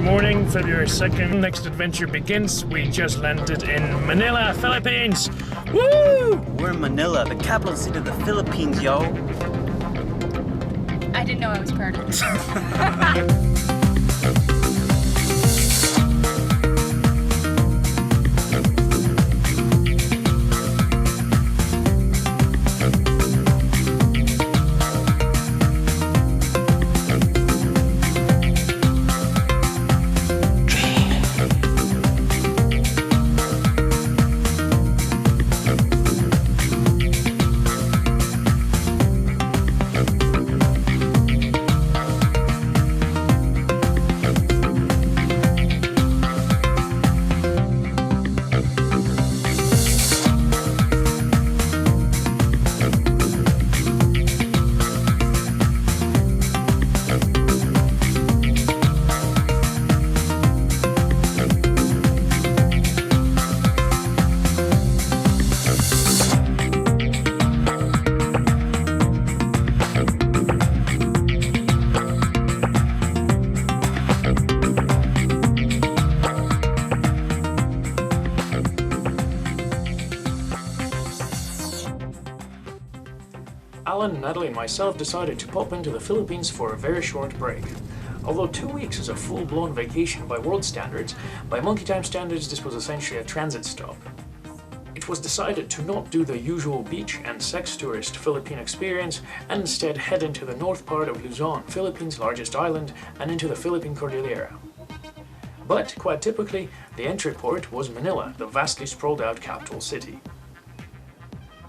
morning, February 2nd. Next adventure begins. We just landed in Manila, Philippines. Woo! We're in Manila, the capital city of the Philippines, yo. I didn't know I was part of it. Alan, Natalie and myself decided to pop into the Philippines for a very short break. Although 2 weeks is a full-blown vacation by world standards, by Monkeetime standards this was essentially a transit stop. It was decided to not do the usual beach and sex tourist Philippine experience and instead head into the north part of Luzon, Philippines' largest island, and into the Philippine Cordillera. But, quite typically, the entry port was Manila, the vastly sprawled out capital city.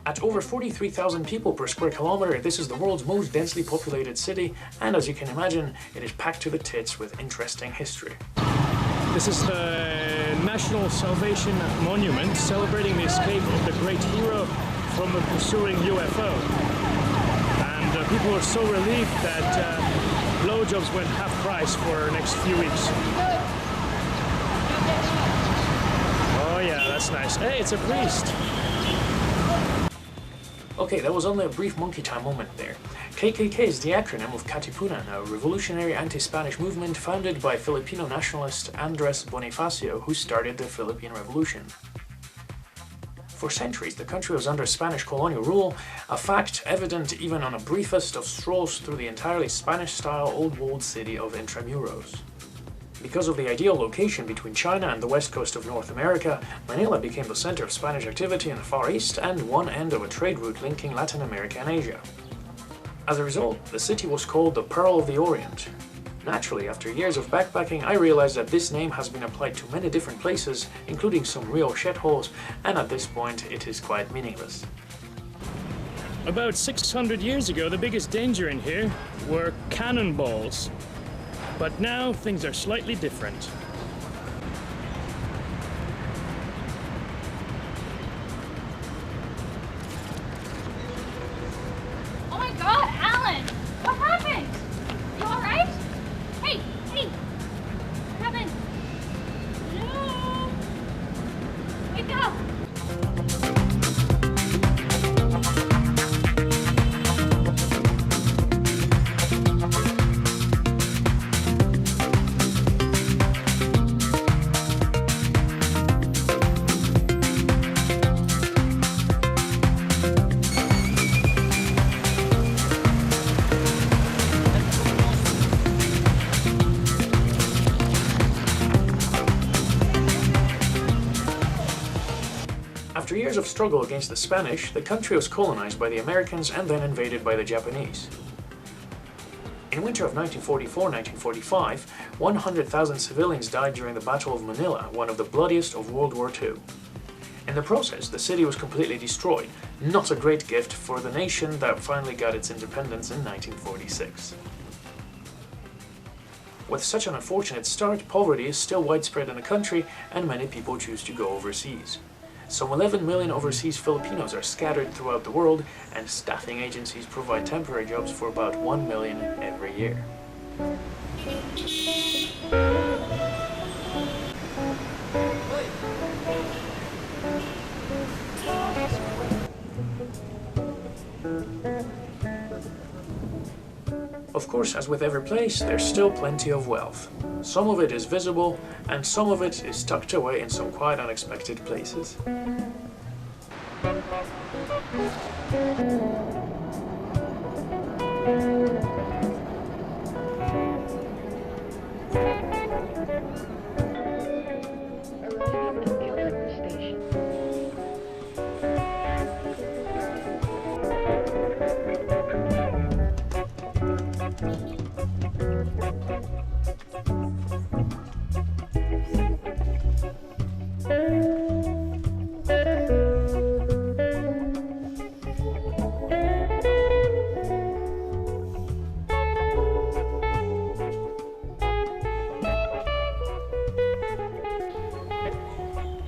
At over 43,000 people per square kilometer, this is the world's most densely populated city, and as you can imagine, it is packed to the tits with interesting history. This is the National Salvation Monument, celebrating the escape of the great hero from a pursuing UFO. And people were so relieved that blowjobs went half price for the next few weeks. Oh yeah, that's nice. Hey, it's a priest. Okay, that was only a brief Monkeetime moment there. KKK is the acronym of Katipunan, a revolutionary anti-Spanish movement founded by Filipino nationalist Andres Bonifacio, who started the Philippine Revolution. For centuries, the country was under Spanish colonial rule, a fact evident even on a briefest of strolls through the entirely Spanish-style old-walled city of Intramuros. Because of the ideal location between China and the west coast of North America, Manila became the center of Spanish activity in the Far East and one end of a trade route linking Latin America and Asia. As a result, the city was called the Pearl of the Orient. Naturally, after years of backpacking, I realized that this name has been applied to many different places, including some real shitholes, and at this point it is quite meaningless. About 600 years ago, the biggest danger in here were cannonballs. But now things are slightly different. Oh my god, Alan! What happened? You alright? Hey, hey! What happened? No! Wake up! After years of struggle against the Spanish, the country was colonized by the Americans and then invaded by the Japanese. In winter of 1944-1945, 100,000 civilians died during the Battle of Manila, one of the bloodiest of World War II. In the process, the city was completely destroyed, not a great gift for the nation that finally got its independence in 1946. With such an unfortunate start, poverty is still widespread in the country and many people choose to go overseas. Some 11 million overseas Filipinos are scattered throughout the world, and staffing agencies provide temporary jobs for about 1 million every year. Of course, as with every place, there's still plenty of wealth. Some of it is visible, and some of it is tucked away in some quite unexpected places.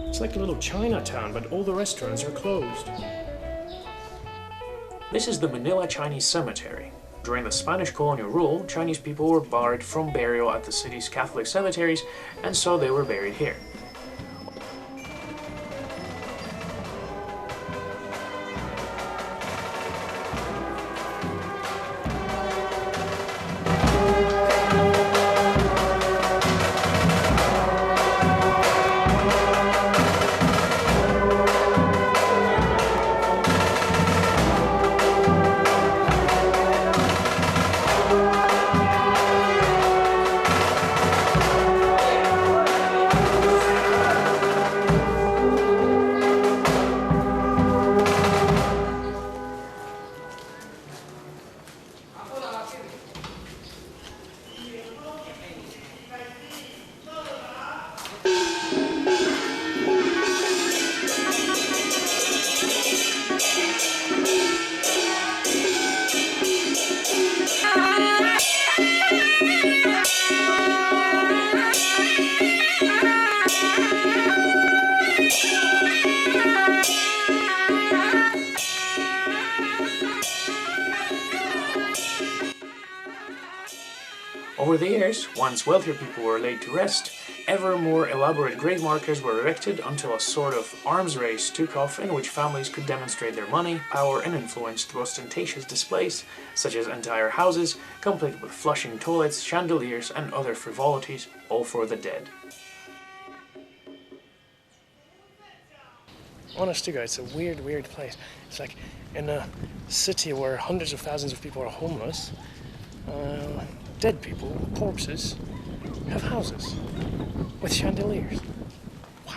It's like a little Chinatown, but all the restaurants are closed. This is the Manila Chinese Cemetery. During the Spanish colonial rule, Chinese people were barred from burial at the city's Catholic cemeteries, and so they were buried here. Over the years, once wealthier people were laid to rest, ever more elaborate grave markers were erected until a sort of arms race took off in which families could demonstrate their money, power and influence through ostentatious displays, such as entire houses, complete with flushing toilets, chandeliers and other frivolities, all for the dead. Honest to God, it's a weird place. It's like in a city where hundreds of thousands of people are homeless, dead people, corpses, have houses with chandeliers. Wow.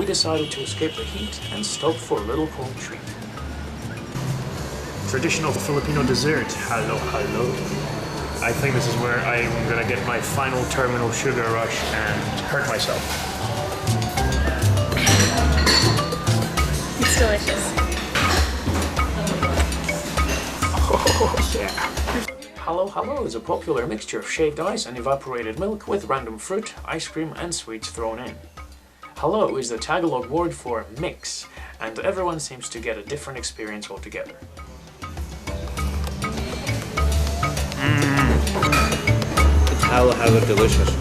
Decided to escape the heat and stop for a little cold treat. Traditional Filipino dessert. Hello, hello. I think this is where I'm gonna get my final terminal sugar rush and hurt myself. It's delicious. Oh yeah. Hello Hello is a popular mixture of shaved ice and evaporated milk with random fruit, ice cream and sweets thrown in. Hello is the Tagalog word for mix, and everyone seems to get a different experience altogether. It's hello delicious.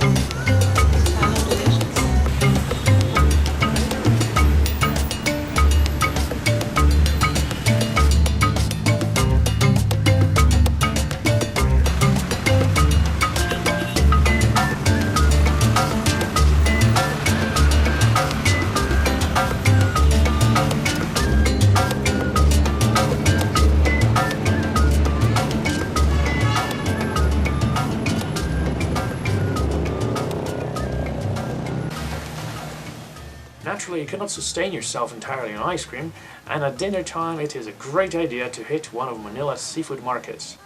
Naturally, you cannot sustain yourself entirely on ice cream, and at dinner time it is a great idea to hit one of Manila's seafood markets.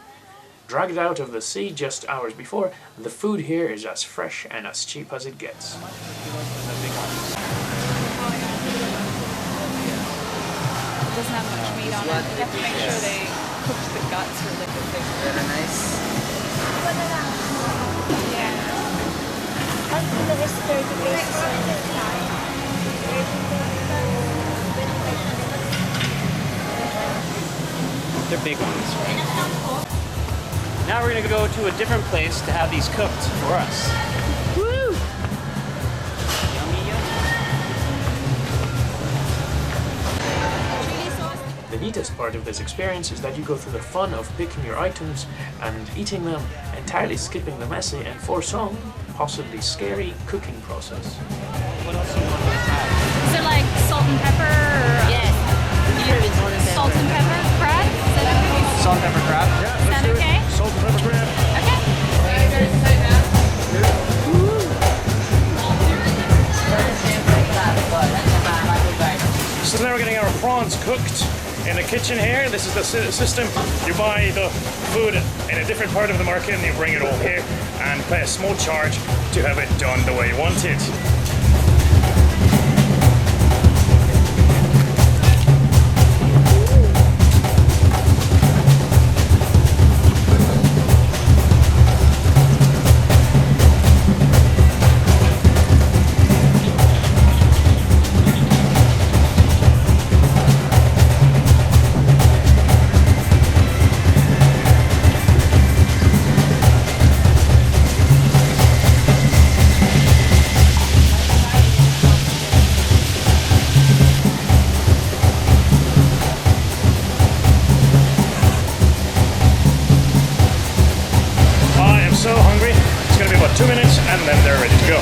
Dragged out of the sea just hours before, the food here is as fresh and as cheap as it gets. It doesn't have much meat on it. You have to make sure they cook the guts really quickly. Very nice. Yeah. They're big ones, right? Now we're gonna go to a different place to have these cooked for us. Woo! Yummy, yummy. The neatest part of this experience is that you go through the fun of picking your items and eating them, entirely skipping the messy and for some, possibly scary cooking process. What else do you want to have? Is it like salt and pepper? Or Yes. salt and pepper crab? Is that okay? Salt and pepper crab? Is that okay? Salt and pepper crab. Okay. So now we're getting our prawns cooked in the kitchen here. This is the system. You buy the food in a different part of the market and you bring it all here and pay a small charge to have it done the way you want it. So hungry. It's going to be about 2 minutes and then they're ready to go.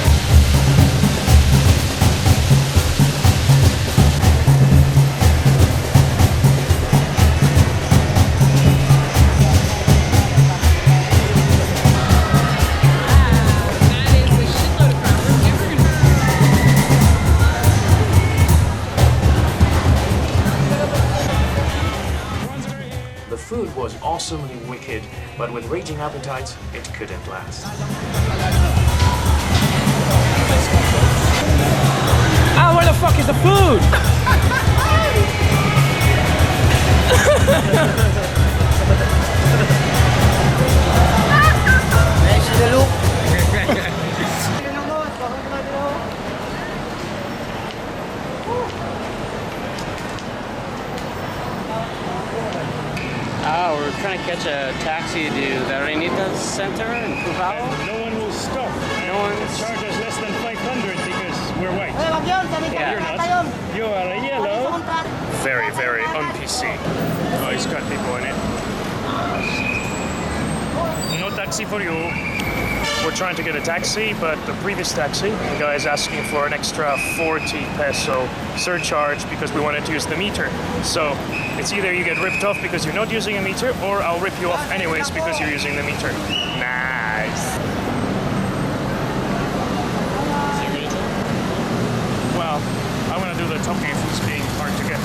The food was awesomely wicked, but with raging appetites, it couldn't last. Ah, where the fuck is the food? We're trying to catch a taxi to the Arenita Center in Cubao. No one will stop. No one charge us less than 500 because we're white. Yeah. You're not. You are a yellow. Very, very un-PC. Oh, he's got people in it. No taxi for you. We're trying to get a taxi, but the previous taxi, the guy is asking for an extra 40 peso surcharge because we wanted to use the meter. So it's either you get ripped off because you're not using a meter, or I'll rip you off anyways because you're using the meter. Nice. Well, I want to do the topi if it's being hard to get.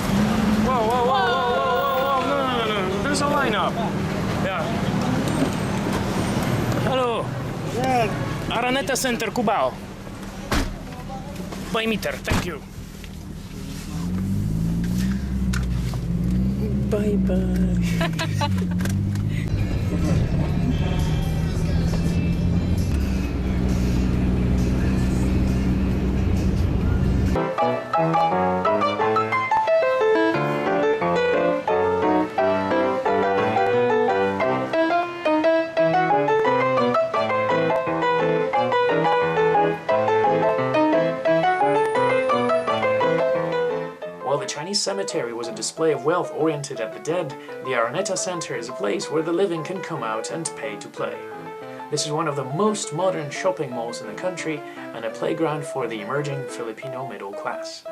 Whoa, whoa, whoa, whoa, whoa, whoa, no. There's a lineup. Yeah. Hello. Araneta Center, Cubao. By meter, thank you. Bye-bye. While the Chinese cemetery was a display of wealth oriented at the dead, the Araneta Center is a place where the living can come out and pay to play. This is one of the most modern shopping malls in the country and a playground for the emerging Filipino middle class.